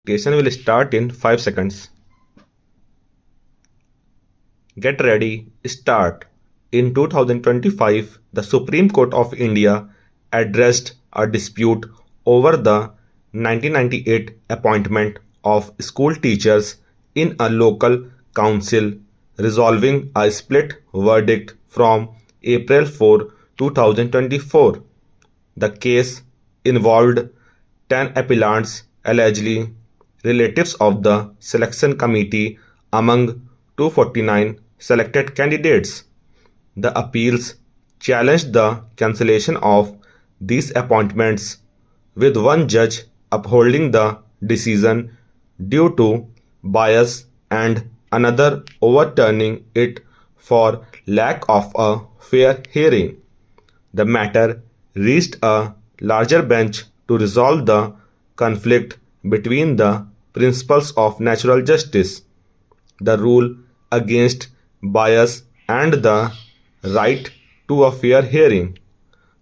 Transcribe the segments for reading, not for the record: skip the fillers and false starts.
Dictation will start in 5 seconds. Get ready, start. In 2025, the Supreme Court of India addressed a dispute over the 1998 appointment of school teachers in a local council, resolving a split verdict from April 4, 2024. The case involved 10 appellants, allegedly relatives of the selection committee, among 249 selected candidates. The appeals challenged the cancellation of these appointments, with one judge upholding the decision due to bias and another overturning it for lack of a fair hearing. The matter reached a larger bench to resolve the conflict between the principles of natural justice, the rule against bias, and the right to a fair hearing.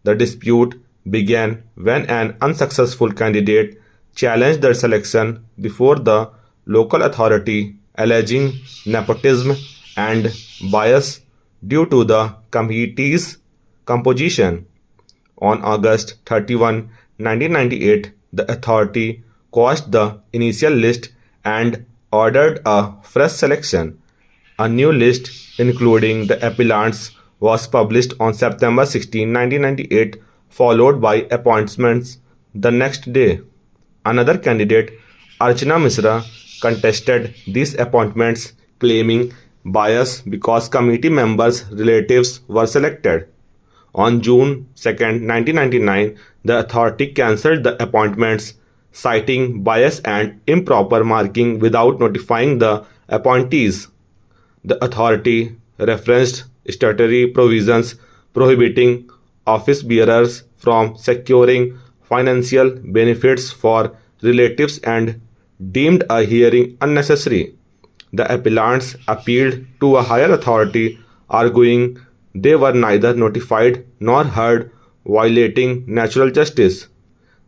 The dispute began when an unsuccessful candidate challenged the selection before the local authority, alleging nepotism and bias due to the committee's composition. On August 31, 1998, the authority quashed the initial list and ordered a fresh selection. A new list, including the appellants, was published on September 16, 1998, followed by appointments the next day. Another candidate, Archana Misra, contested these appointments, claiming bias because committee members' relatives were selected. On June 2, 1999, the authority cancelled the appointments, citing bias and improper marking without notifying the appointees. The authority referenced statutory provisions prohibiting office bearers from securing financial benefits for relatives and deemed a hearing unnecessary. The appellants appealed to a higher authority, arguing they were neither notified nor heard, violating natural justice.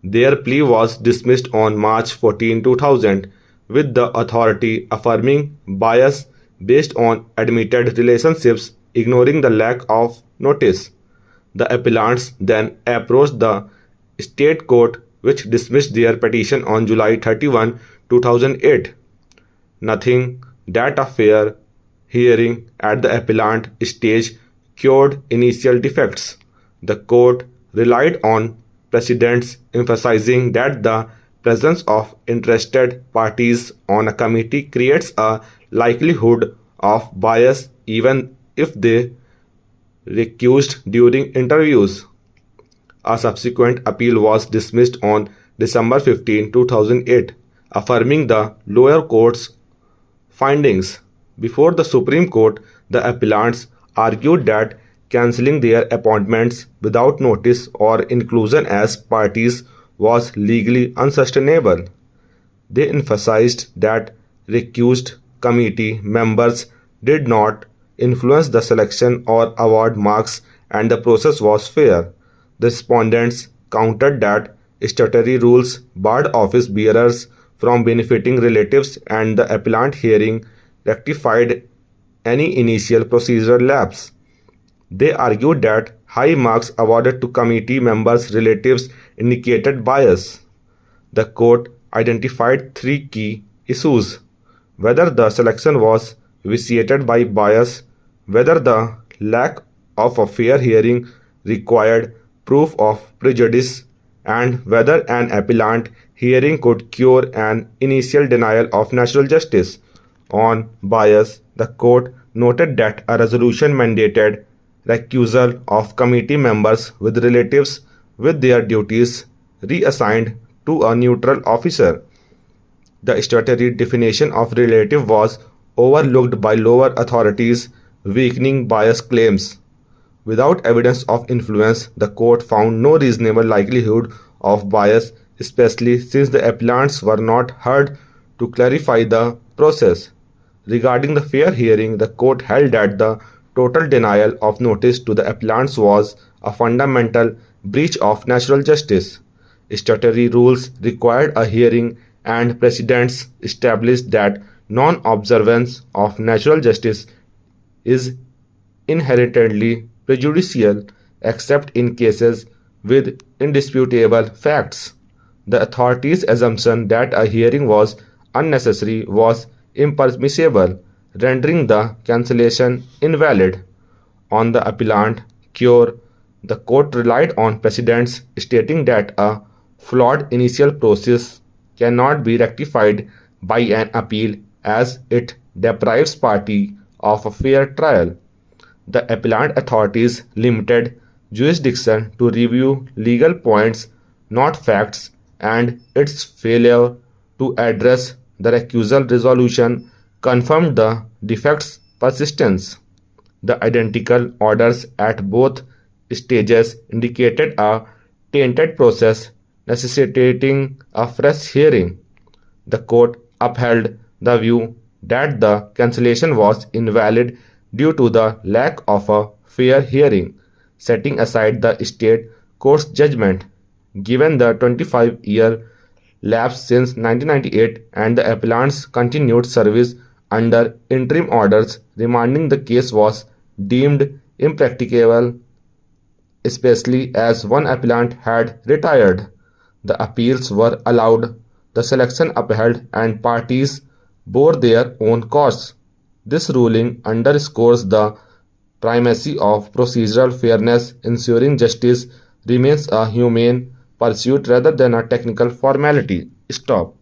Their plea was dismissed on March 14, 2000, with the authority affirming bias based on admitted relationships, ignoring the lack of notice. The appellants then approached the state court, which dismissed their petition on July 31, 2008. Nothing that a fair hearing at the appellant stage cured initial defects. The court relied on precedents emphasizing that the presence of interested parties on a committee creates a likelihood of bias even if they recused during interviews. A subsequent appeal was dismissed on December 15, 2008, affirming the lower court's findings. Before the Supreme Court, the appellants argued that cancelling their appointments without notice or inclusion as parties was legally unsustainable. They emphasized that recused committee members did not influence the selection or award marks and the process was fair. The respondents countered that statutory rules barred office bearers from benefiting relatives, and the appellant hearing rectified any initial procedural lapse. They argued that high marks awarded to committee members' relatives indicated bias. The court identified three key issues: whether the selection was vitiated by bias, whether the lack of a fair hearing required proof of prejudice, and whether an appellant hearing could cure an initial denial of natural justice. On bias, the court noted that a resolution mandated recusal of committee members with relatives with their duties reassigned to a neutral officer. The statutory definition of relative was overlooked by lower authorities, weakening bias claims. Without evidence of influence, the court found no reasonable likelihood of bias, especially since the appellants were not heard to clarify the process. Regarding the fair hearing, the court held that the total denial of notice to the appellants was a fundamental breach of natural justice. Statutory rules required a hearing and precedents establish that non-observance of natural justice is inherently prejudicial except in cases with indisputable facts. The authorities' assumption that a hearing was unnecessary was impermissible, rendering the cancellation invalid. On the appellant cure, the court relied on precedents stating that a flawed initial process cannot be rectified by an appeal as it deprives party of a fair trial. The appellant authorities limited jurisdiction to review legal points, not facts, and its failure to address the recusal resolution confirmed the defect's persistence. The identical orders at both stages indicated a tainted process necessitating a fresh hearing. The court upheld the view that the cancellation was invalid due to the lack of a fair hearing, setting aside the state court's judgment. Given the 25-year lapse since 1998 and the appellant's continued service under interim orders, remanding the case was deemed impracticable, especially as one appellant had retired. The appeals were allowed, the selection upheld, and parties bore their own costs. This ruling underscores the primacy of procedural fairness, ensuring justice remains a humane pursuit rather than a technical formality. Stop.